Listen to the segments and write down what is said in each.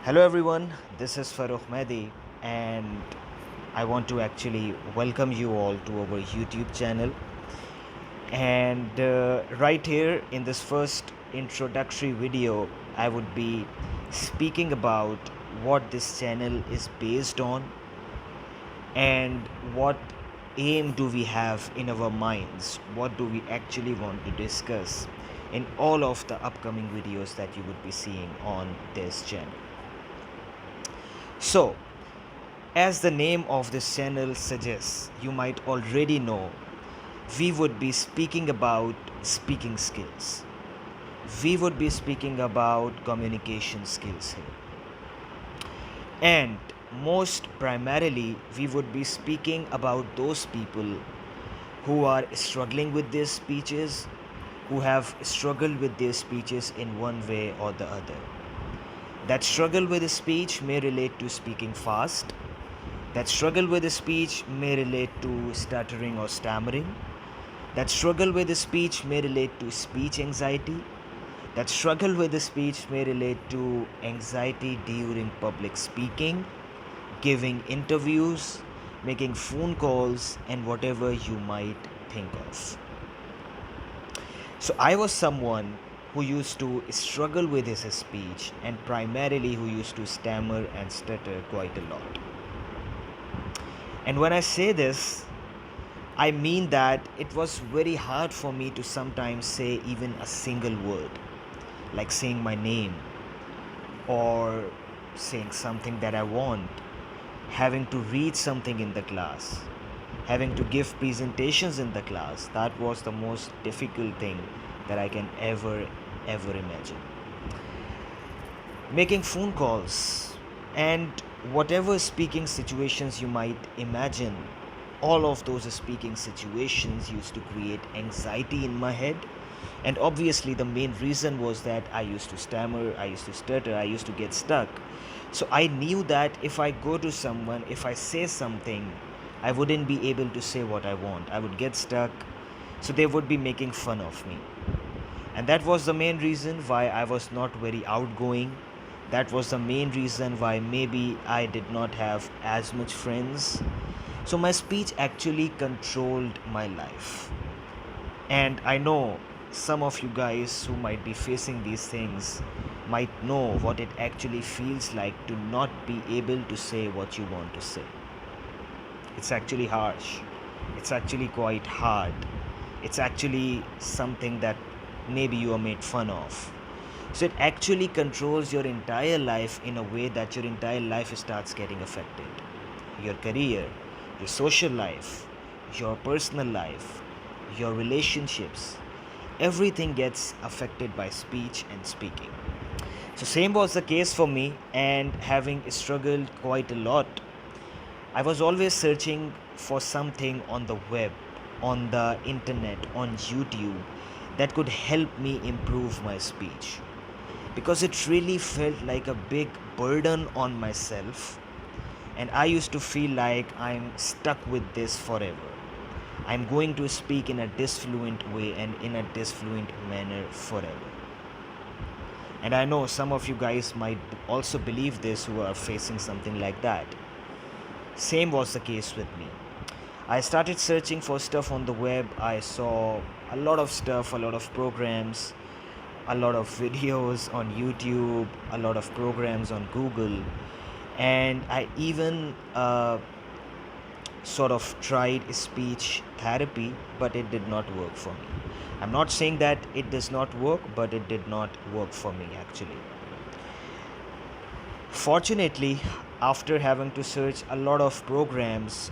Hello everyone, this is Farrukh Mehdi and I want to actually welcome you all to our YouTube channel. And right here in this first introductory video, I would be speaking about what this channel is based on and what aim do we have in our minds, what do we actually want to discuss in all of the upcoming videos that you would be seeing on this channel. So, as the name of this channel suggests, you might already know, we would be speaking about speaking skills. We would be speaking about communication skills here. And most primarily, we would be speaking about those people who are struggling with their speeches, who have struggled with their speeches in one way or the other. That struggle with speech may relate to speaking fast. That struggle with speech may relate to stuttering or stammering. That struggle with speech may relate to speech anxiety. That struggle with speech may relate to anxiety during public speaking, giving interviews, making phone calls, and whatever you might think of. So I was someone who used to struggle with his speech and primarily who used to stammer and stutter quite a lot. And when I say this, I mean that it was very hard for me to sometimes say even a single word, like saying my name or saying something that I want, having to read something in the class, having to give presentations in the class. That was the most difficult thing that I can ever imagine. Making phone calls and whatever speaking situations you might imagine, all of those speaking situations used to create anxiety in my head. And obviously, the main reason was that I used to stammer, I used to stutter, I used to get stuck. So I knew that if I go to someone, if I say something, I wouldn't be able to say what I want. I would get stuck. So they would be making fun of me. And that was the main reason why I was not very outgoing. That was the main reason why maybe I did not have as much friends. So my speech actually controlled my life. And I know some of you guys who might be facing these things might know what it actually feels like to not be able to say what you want to say. It's actually harsh. It's actually quite hard. It's actually something that maybe you are made fun of. So it actually controls your entire life in a way that your entire life starts getting affected. Your career, your social life, your personal life, your relationships, everything gets affected by speech and speaking. So same was the case for me, and having struggled quite a lot, I was always searching for something on the web, on the internet, on YouTube that could help me improve my speech, because it really felt like a big burden on myself, and I used to feel like I'm stuck with this forever. I'm going to speak in a disfluent way and in a disfluent manner forever. And I know some of you guys might also believe this who are facing something like that. Same was the case with me. I started searching for stuff on the web. I saw a lot of stuff, a lot of programs, a lot of videos on YouTube, a lot of programs on Google, and I even sort of tried speech therapy, but it did not work for me. I'm not saying that it does not work, but it did not work for me actually. Fortunately, after having to search a lot of programs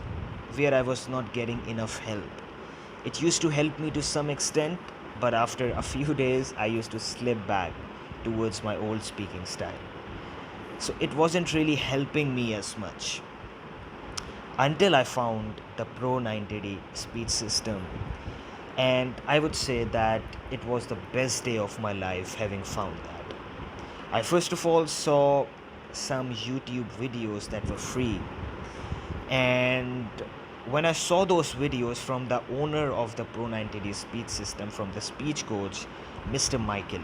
where I was not getting enough help, it used to help me to some extent, but after a few days, I used to slip back towards my old speaking style. So it wasn't really helping me as much until I found the Pro90d speech system. And I would say that it was the best day of my life having found that. I first of all saw some YouTube videos that were free, and when I saw those videos from the owner of the Pro90d speech system, from the speech coach, Mr. Michael,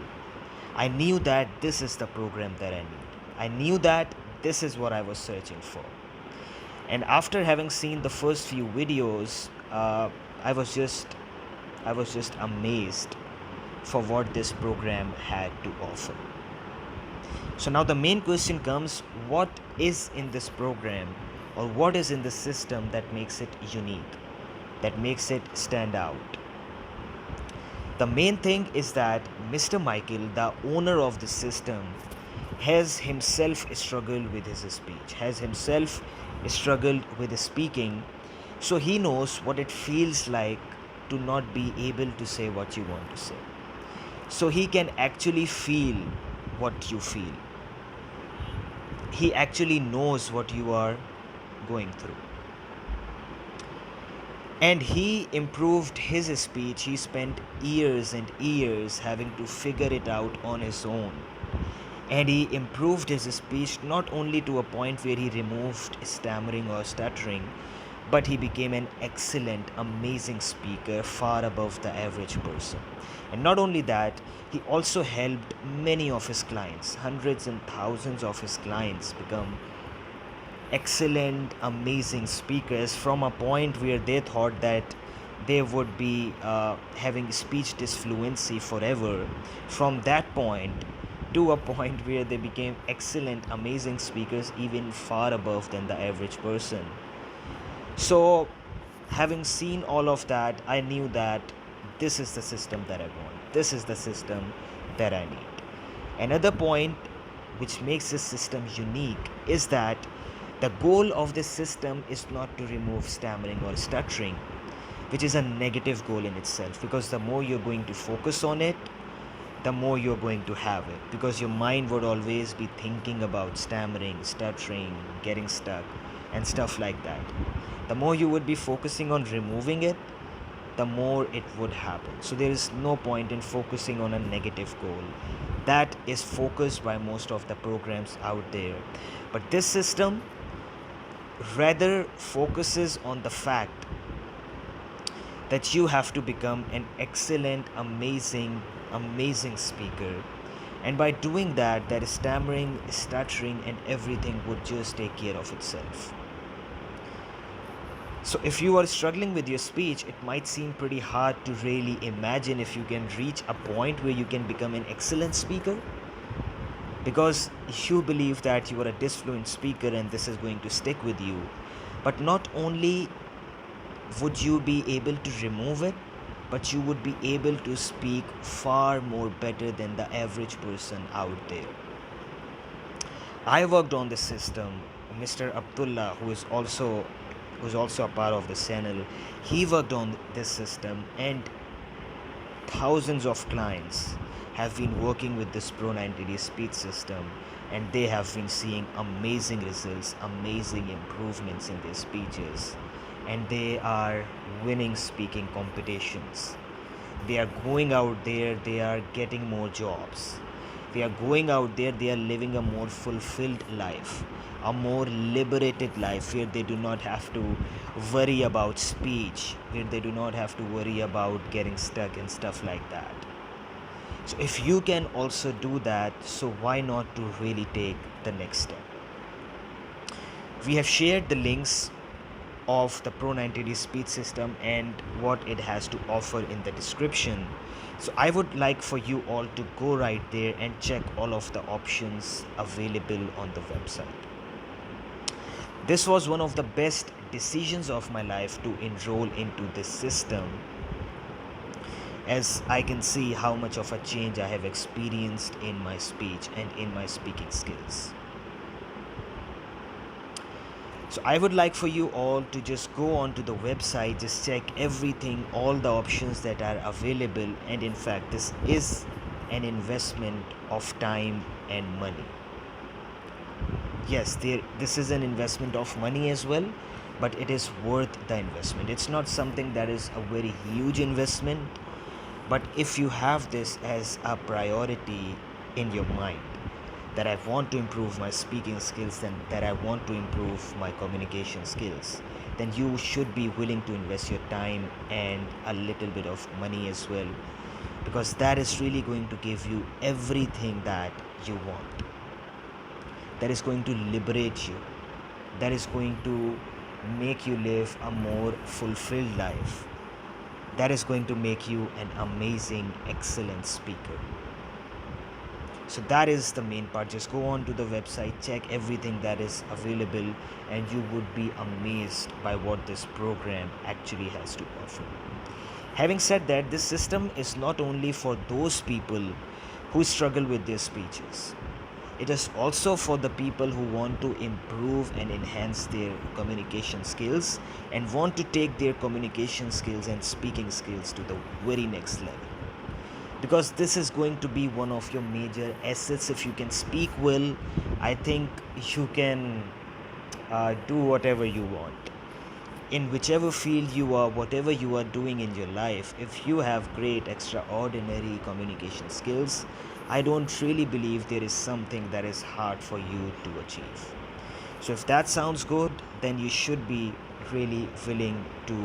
I knew that this is the program that I need. I knew that this is what I was searching for. And after having seen the first few videos, I was just I was just amazed for what this program had to offer. So now the main question comes, what is in this program, or what is in the system that makes it unique, that makes it stand out? The main thing is that Mr. Michael, the owner of the system, has himself struggled with his speech, has himself struggled with his speaking, so he knows what it feels like to not be able to say what you want to say. So he can actually feel what you feel. He actually knows what you are going through. And he improved his speech. He spent years and years having to figure it out on his own. And he improved his speech not only to a point where he removed stammering or stuttering, but he became an excellent, amazing speaker, far above the average person. And not only that, he also helped many of his clients, hundreds and thousands of his clients, become excellent, amazing speakers from a point where they thought that they would be having speech disfluency forever. From that point to a point where they became excellent, amazing speakers, even far above than the average person. So, having seen all of that, I knew that this is the system that I want. This is the system that I need. Another point which makes this system unique is that the goal of this system is not to remove stammering or stuttering, which is a negative goal in itself, because the more you're going to focus on it, the more you're going to have it, because your mind would always be thinking about stammering, stuttering, getting stuck, and stuff like that. The more you would be focusing on removing it, the more it would happen. So there is no point in focusing on a negative goal. That is focused by most of the programs out there. But this system rather focuses on the fact that you have to become an excellent, amazing speaker. And by doing that, that stammering, stuttering, and everything would just take care of itself. So if you are struggling with your speech, it might seem pretty hard to really imagine if you can reach a point where you can become an excellent speaker, because you believe that you are a disfluent speaker and this is going to stick with you. But not only would you be able to remove it, but you would be able to speak far more better than the average person out there. I worked on this system. Mr. Abdullah, who's also a part of the channel, he worked on this system, and thousands of clients have been working with this Pro90d speech system, and they have been seeing amazing results, amazing improvements in their speeches, and they are winning speaking competitions. They are going out there, they are getting more jobs. They are going out there, they are living a more fulfilled life, a more liberated life, where they do not have to worry about speech, where they do not have to worry about getting stuck and stuff like that. So if you can also do that, so why not to really take the next step? We have shared the links of the Pro90d speech system and what it has to offer in the description. So I would like for you all to go right there and check all of the options available on the website. This was one of the best decisions of my life to enroll into this system, as I can see how much of a change I have experienced in my speech and in my speaking skills. So I would like for you all to just go on to the website, just check everything, all the options that are available, and in fact this is an investment of time and money. Yes, this is an investment of money as well, but it is worth the investment. It's not something that is a very huge investment, but if you have this as a priority in your mind, that I want to improve my speaking skills and that I want to improve my communication skills, then you should be willing to invest your time and a little bit of money as well, because that is really going to give you everything that you want. that is going to liberate you, that is going to make you live a more fulfilled life, that is going to make you an amazing, excellent speaker. So that is the main part. Just go on to the website, check everything that is available, and you would be amazed by what this program actually has to offer. Having said that, this system is not only for those people who struggle with their speeches. It is also for the people who want to improve and enhance their communication skills and want to take their communication skills and speaking skills to the very next level. Because this is going to be one of your major assets. If you can speak well, I think you can do whatever you want. In whichever field you are, whatever you are doing in your life, if you have great, extraordinary communication skills, I don't really believe there is something that is hard for you to achieve. So if that sounds good, then you should be really willing to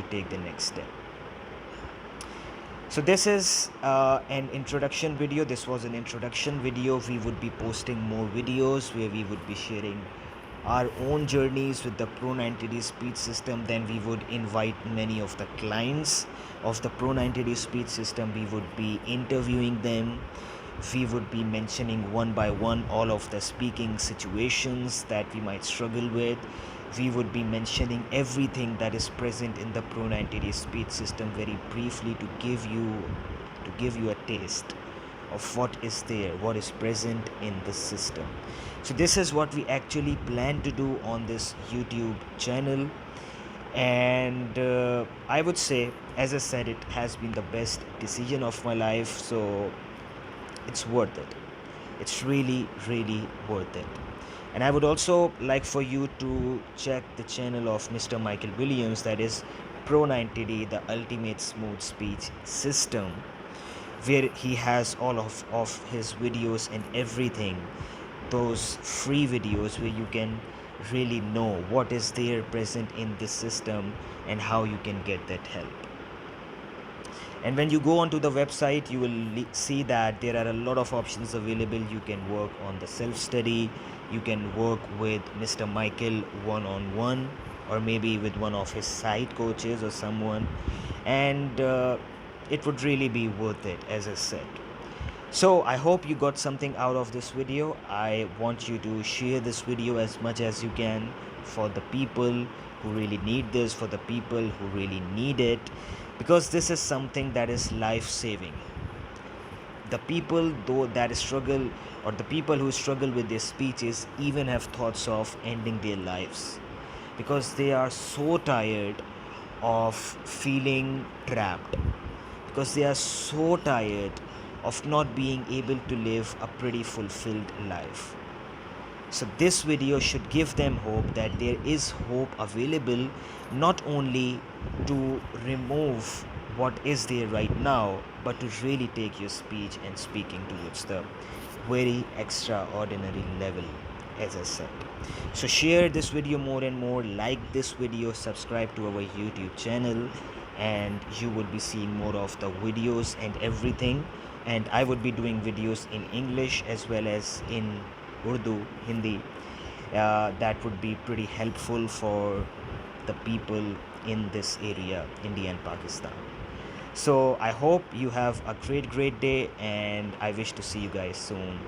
take the next step. So this is an introduction video. This was an introduction video. We would be posting more videos where we would be sharing our own journeys with the Pro90d speech system. Then we would invite many of the clients of the Pro90d speech system. We would be interviewing them. We would be mentioning one by one all of the speaking situations that we might struggle with. We would be mentioning everything that is present in the Pro90d speech system very briefly to give you a taste of what is there, what is present in the system. So this is what we actually plan to do on this YouTube channel, and I would say, as I said, it has been the best decision of my life, so it's worth it. It's really worth it. And I would also like for you to check the channel of Mr. Michael Williams, that is Pro90d, the ultimate smooth speech system, where he has all of his videos and everything, those free videos where you can really know what is there present in this system and how you can get that help. And when you go onto the website, you will see that there are a lot of options available. You can work on the self-study, you can work with Mr. Michael one-on-one, or maybe with one of his side coaches or someone, and it would really be worth it, as I said. So I hope you got something out of this video. I want you to share this video as much as you can for the people who really need this, for the people who really need it, because this is something that is life-saving. The people that struggle, or the people who struggle with their speeches, even have thoughts of ending their lives because they are so tired of feeling trapped, because they are so tired of not being able to live a pretty fulfilled life. So this video should give them hope that there is hope available, not only to remove what is there right now, but to really take your speech and speaking towards the very extraordinary level, as I said. So share this video more and more, like this video, subscribe to our YouTube channel, and you will be seeing more of the videos and everything. And I would be doing videos in English as well as in Urdu, Hindi. That would be pretty helpful for the people in this area, India and Pakistan. So I hope you have a great day, and I wish to see you guys soon.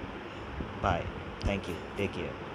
Bye. Thank you. Take care.